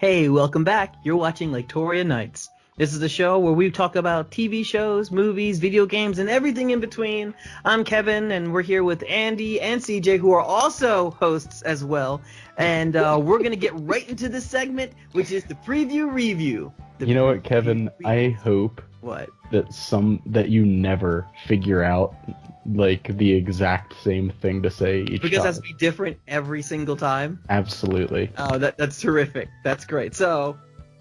Hey, welcome back. You're watching Laketoria Nights. This is the show where we talk about TV shows, movies, video games, and everything in between. I'm Kevin, and we're here with Andy and CJ, who are also hosts as well. And we're going to get right into this segment, which is the preview review. You know what, Kevin? I hope that you never figure out like the exact same thing to say each because time. it has to be different every single time. Absolutely. Oh, that's terrific. That's great. So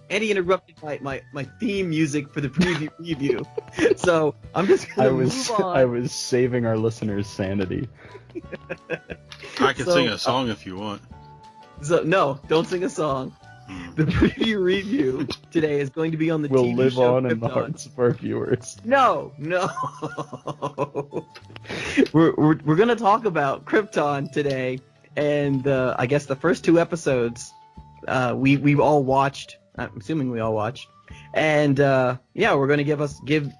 Andy interrupted my theme music for the preview review. So I'm just gonna move on. I was saving our listeners' sanity. I can sing a song if you want. So no, don't sing a song. The preview review today is going to be on the We'll TV live show on Krypton. in the hearts of our viewers. No. we're going to talk about Krypton today, and I guess the first two episodes we've all watched. I'm assuming we all watched, and we're going to give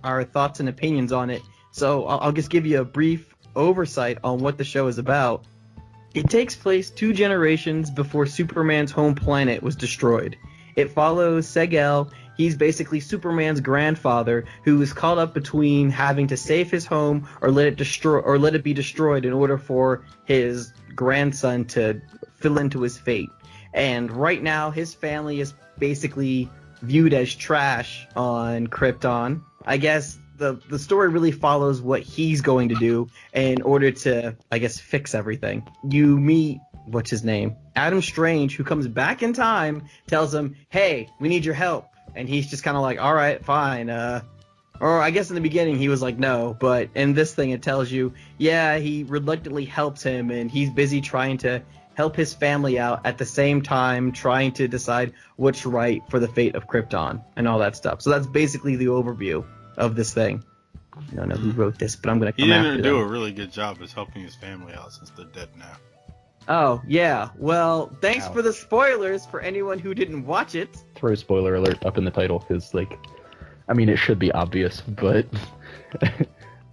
our thoughts and opinions on it. So I'll just give you a brief oversight on what the show is about. It takes place 2 generations before Superman's home planet was destroyed. It follows Segel. He's basically Superman's grandfather, who is caught up between having to save his home or let it be destroyed in order for his grandson to fill into his fate. And right now, his family is basically viewed as trash on Krypton. I guess the story really follows what he's going to do in order to, I guess, fix everything. You meet, what's his name? Adam Strange, who comes back in time, tells him, hey, we need your help. And he's just kind of like, all right, fine. Or I guess in the beginning he was like, no. But in this thing it tells you, yeah, he reluctantly helps him, and he's busy trying to help his family out at the same time, trying to decide what's right for the fate of Krypton and all that stuff. So that's basically the overview of this thing. I don't know who wrote this, but I'm going to come after them. He didn't do a really good job as helping his family out since they're dead now. Oh, yeah. Well, thanks for the spoilers for anyone who didn't watch it. Throw spoiler alert up in the title, because, it should be obvious, but...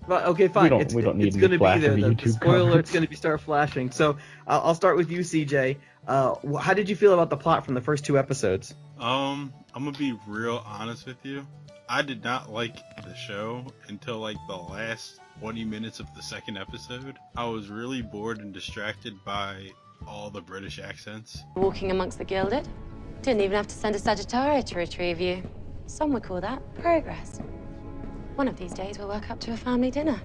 Well, okay, fine. We don't need it's going to be there. The YouTube spoiler comments. is going to start flashing. So I'll start with you, CJ. How did you feel about the plot from the first 2 episodes? I'm going to be real honest with you. I did not like the show until the last 20 minutes of the second episode. I was really bored and distracted by all the British accents. Walking amongst the gilded. Didn't even have to send a Sagittaria to retrieve you. Some would call that progress. One of these days we'll work up to a family dinner.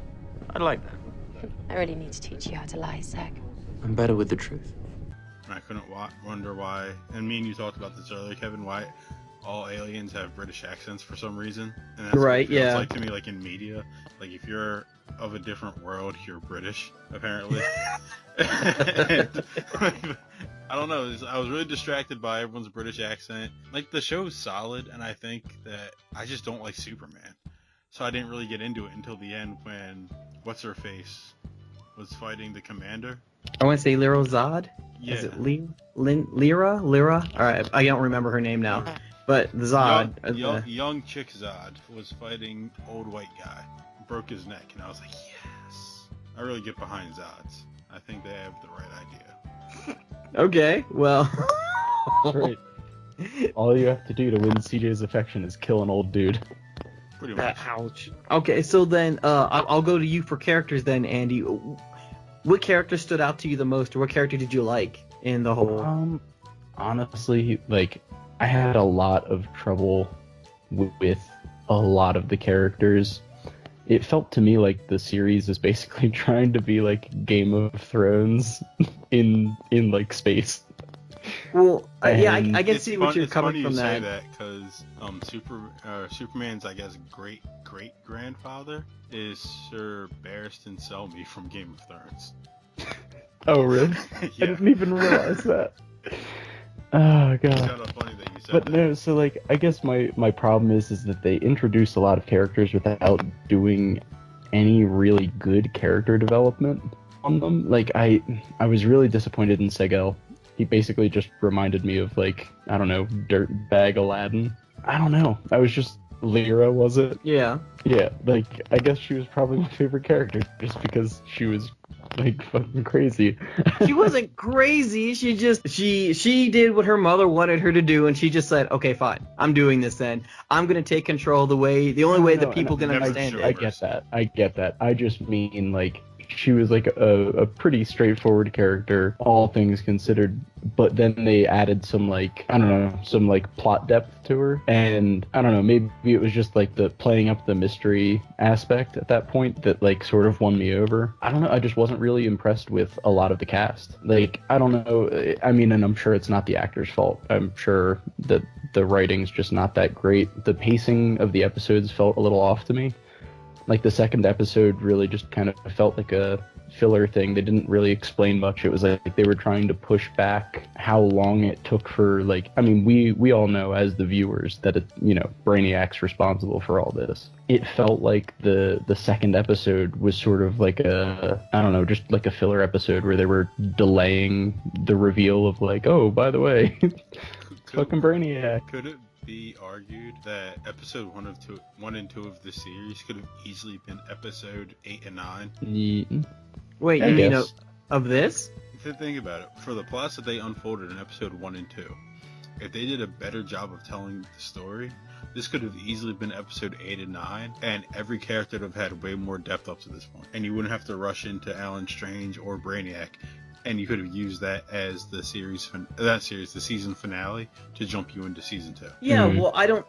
I'd like that. I really need to teach you how to lie, Seg. I'm better with the truth. I couldn't wonder why, and me and you talked about this earlier, Kevin, why all aliens have British accents for some reason. And that's right, what it feels yeah. like to me, in media. If you're of a different world, you're British, apparently. And, I don't know. I was really distracted by everyone's British accent. The show's solid, and I think that I just don't like Superman. So I didn't really get into it until the end when What's-Her-Face was fighting the Commander. I want to say Lyra Zod. Yeah. Is it Lyra? All right, I don't remember her name now. But the Zod. Young chick Zod was fighting old white guy. Broke his neck, and I was like, yes. I really get behind Zods. I think they have the right idea. Okay, well. Right. All you have to do to win CJ's affection is kill an old dude. Pretty much. Ouch. Okay, so then I'll go to you for characters then, Andy. What character stood out to you the most, or what character did you like in the whole? Honestly, I had a lot of trouble with a lot of the characters. It felt to me like the series is basically trying to be like Game of Thrones in space. Well, yeah, I can see what you're it's coming funny from you that. say that because Superman's, I guess, great grandfather is Sir Barristan Selmy from Game of Thrones. Oh, really? Yeah. I didn't even realize that. Oh, God. It's kind of funny that you said But that. no, so I guess my problem is that they introduce a lot of characters without doing any really good character development on them. I was really disappointed in Segel. He basically just reminded me of I don't know, Dirtbag Aladdin. I don't know. I was just Lyra, was it? Yeah. Yeah, like, I guess she was probably my favorite character just because she was, like, fucking crazy. She wasn't crazy. She just she did what her mother wanted her to do, and she just said, "Okay, fine. I'm doing this. Then I'm gonna take control the only way that people can never understand showed it." I get that. I just mean, like, she was like a pretty straightforward character, all things considered, but then they added some, like, I don't know, some, like, plot depth to her, and I don't know, maybe it was just like the playing up the mystery aspect at that point that, like, sort of won me over. I don't know, I just wasn't really impressed with a lot of the cast. Like, I don't know, I mean, and I'm sure it's not the actor's fault. I'm sure that the writing's just not that great. The pacing of the episodes felt a little off to me. Like, the second episode really just kind of felt like a filler thing. They didn't really explain much. It was like they were trying to push back how long it took for, like, I mean, we all know as the viewers that it, you know, Brainiac's responsible for all this. It felt like the second episode was sort of like a, I don't know, just like a filler episode where they were delaying the reveal of, like, oh, by the way, fucking Brainiac. Could it be argued that episode 1 and 2 of the series could have easily been episode 8 and 9? Wait, I you mean guess. of this? If you think about it, for the plots that they unfolded in episode 1 and 2, if they did a better job of telling the story, this could have easily been episode 8 and 9, and every character would have had way more depth up to this point. And you wouldn't have to rush into Alan Strange or Brainiac, and you could have used that as the season finale to jump you into season 2. Yeah, Hmm. well, the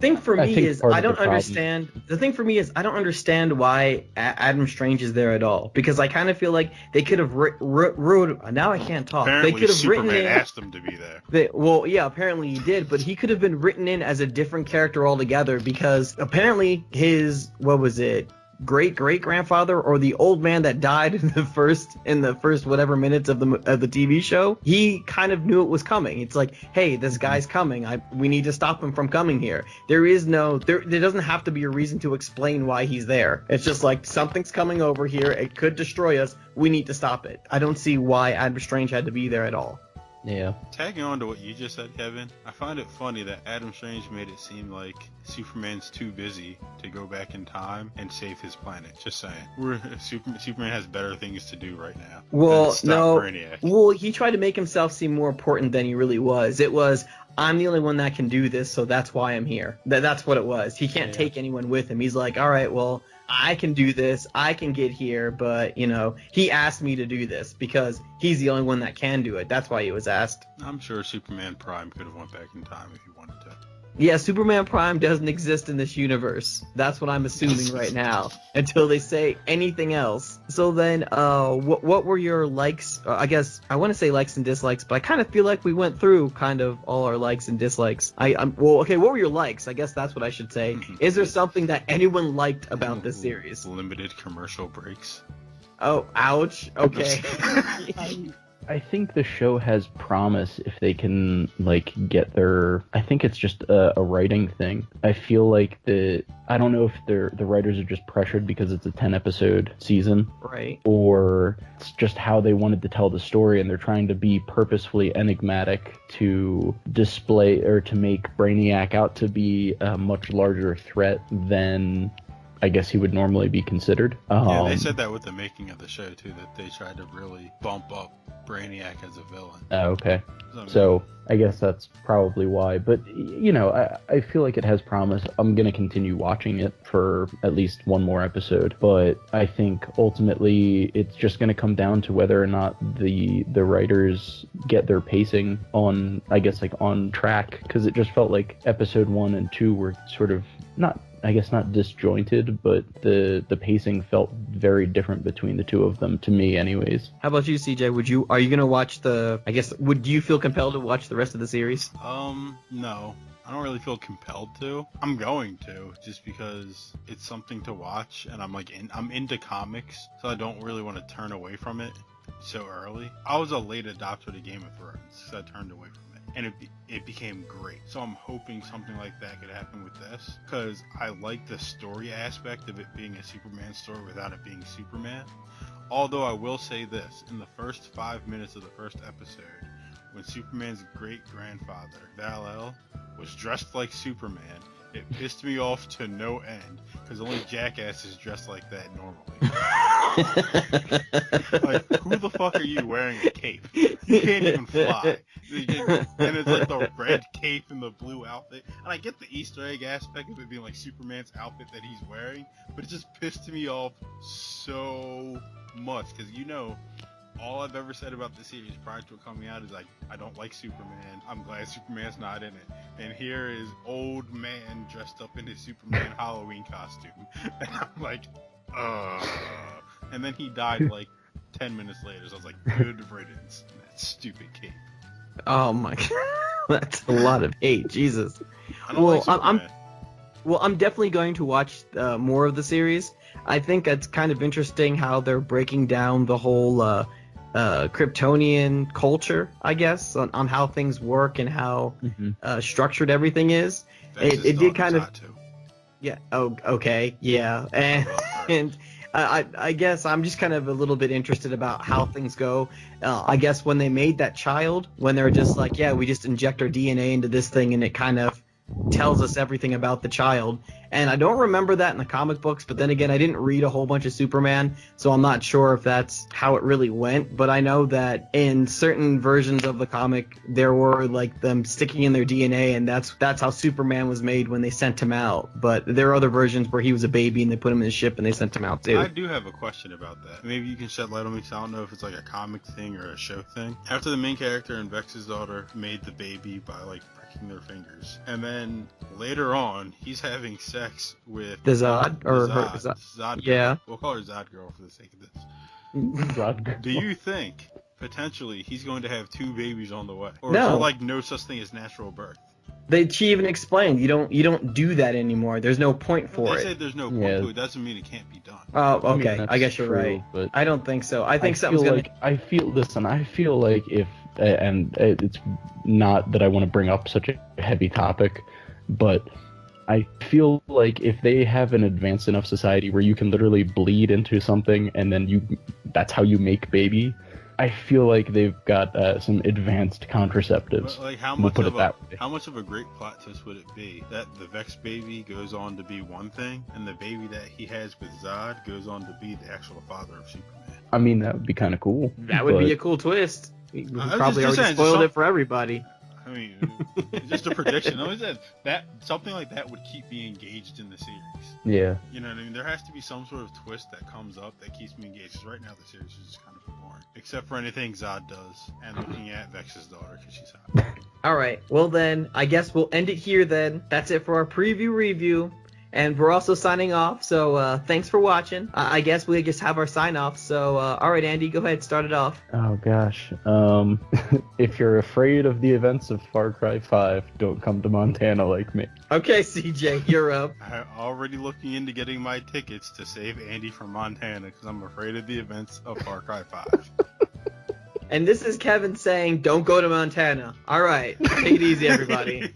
thing for me is I don't understand. The thing for me is I don't understand why Adam Strange is there at all, because I kind of feel like they could have wrote. Now I can't talk. Apparently, they could have Superman written in. asked him to be there. Well, yeah, apparently he did, but he could have been written in as a different character altogether, because apparently his, what was it, great grandfather or the old man that died in the first whatever minutes of the TV show, he kind of knew it was coming. It's like, hey, this guy's coming. We need to stop him from coming here. There doesn't have to be a reason to explain why he's there. It's just like, something's coming over here. It could destroy us. We need to stop it. I don't see why Adam Strange had to be there at all. Yeah. Tagging on to what you just said, Kevin, I find it funny that Adam Strange made it seem like Superman's too busy to go back in time and save his planet. Just saying. Superman has better things to do right now. Well, stop no. Brainiac. Well, he tried to make himself seem more important than he really was. It was, I'm the only one that can do this, so that's why I'm here. That's what it was. He can't take anyone with him. He's like, all right, well, I can do this, I can get here, but, you know, he asked me to do this because he's the only one that can do it. That's why he was asked. I'm sure Superman Prime could have went back in time if he wanted to. Yeah, Superman Prime doesn't exist in this universe. That's what I'm assuming right now, until they say anything else. So then, what were your likes? I guess I want to say likes and dislikes, but I kind of feel like we went through kind of all our likes and dislikes. Well, okay, what were your likes? I guess that's what I should say. Is there something that anyone liked about this series? Limited commercial breaks. Oh, ouch. Okay. I think the show has promise if they can, like, get their... I think it's just a writing thing. I feel like I don't know if the writers are just pressured because it's a 10-episode season. Right. Or it's just how they wanted to tell the story, and they're trying to be purposefully enigmatic to display or to make Brainiac out to be a much larger threat than I guess he would normally be considered. Yeah, they said that with the making of the show, too, that they tried to really bump up Brainiac as a villain. Oh, okay. So I guess that's probably why. But, you know, I feel like it has promise. I'm going to continue watching it for at least one more episode. But I think ultimately it's just going to come down to whether or not the writers get their pacing on, I guess, like on track. Because it just felt like episode 1 and 2 were sort of not disjointed, but the pacing felt very different between the two of them, to me anyways. How about you, CJ? Are you gonna watch do you feel compelled to watch the rest of the series? No. I don't really feel compelled to. I'm going to, just because it's something to watch, and I'm into comics, so I don't really want to turn away from it so early. I was a late adopter to Game of Thrones, so I turned away from it. And it became great. So I'm hoping something like that could happen with this, because I like the story aspect of it being a Superman story without it being Superman. Although I will say this, in the first 5 minutes of the first episode, when Superman's great-grandfather, Val-El, was dressed like Superman, It pissed me off to no end because only jackasses dress like that normally. Like, who the fuck are you wearing a cape? You can't even fly. And it's like the red cape and the blue outfit. And I get the Easter egg aspect of it being like Superman's outfit that he's wearing, but it just pissed me off so much because all I've ever said about the series prior to it coming out is like, I don't like Superman. I'm glad Superman's not in it. And here is old man dressed up in his Superman Halloween costume. And I'm like, and then he died like 10 minutes later. So I was like, good riddance. That stupid cape. Oh my god, that's a lot of hate. Jesus. I don't like Superman. I'm definitely going to watch more of the series. I think it's kind of interesting how they're breaking down the whole Kryptonian culture, I guess, on how things work and how structured everything is. It did kind of. Yeah. Oh, okay. Yeah. And I guess I'm just kind of a little bit interested about how things go. I guess when they made that child, when they're just like, yeah, we just inject our DNA into this thing and it kind of tells us everything about the child. And I don't remember that in the comic books, but then again, I didn't read a whole bunch of Superman, so I'm not sure if that's how it really went. But I know that in certain versions of the comic, there were like them sticking in their DNA, and that's how Superman was made when they sent him out. But there are other versions where he was a baby and they put him in a ship and they sent him out too. I do have a question about that. Maybe you can shed light on me, because I don't know if it's like a comic thing or a show thing. After the main character and Vex's daughter made the baby by like breaking their fingers, and then later on, he's having sex with the Zod, or Zod. Yeah. We'll call her Zod Girl for the sake of this. Zod Girl. Do you think potentially he's going to have 2 babies on the way, or No. is there like no such thing as natural birth? She even explained you don't do that anymore. There's no point for They it. say there's no point to it. Doesn't mean it can't be done. Oh, okay. I mean, I guess you're true, right. but I don't think so. I think I something's feel gonna. like I feel like if, and it's not that I want to bring up such a heavy topic, but I feel like if they have an advanced enough society where you can literally bleed into something and then that's how you make baby, I feel like they've got some advanced contraceptives. But like, how We'll much put of it that way. how much of a great plot twist would it be that the Vex baby goes on to be one thing, and the baby that he has with Zod goes on to be the actual father of Superman? I mean, that would be kind of cool. That would be but- a cool twist. We was probably just already saying, spoiled it for everybody. I mean, it's just a prediction. I always said that something like that would keep me engaged in the series. Yeah. You know what I mean? There has to be some sort of twist that comes up that keeps me engaged. 'Cause right now the series is just kind of boring, except for anything Zod does and looking at Vex's daughter because she's hot. All right. Well then, I guess we'll end it here then. That's it for our preview review. And we're also signing off, so thanks for watching. I guess we just have our sign off. So, all right, Andy, go ahead, start it off. Oh gosh. If you're afraid of the events of Far Cry 5, don't come to Montana like me. Okay, CJ, you're up. I'm already looking into getting my tickets to save Andy from Montana because I'm afraid of the events of Far Cry 5. And this is Kevin saying, don't go to Montana. All right, take it easy, everybody.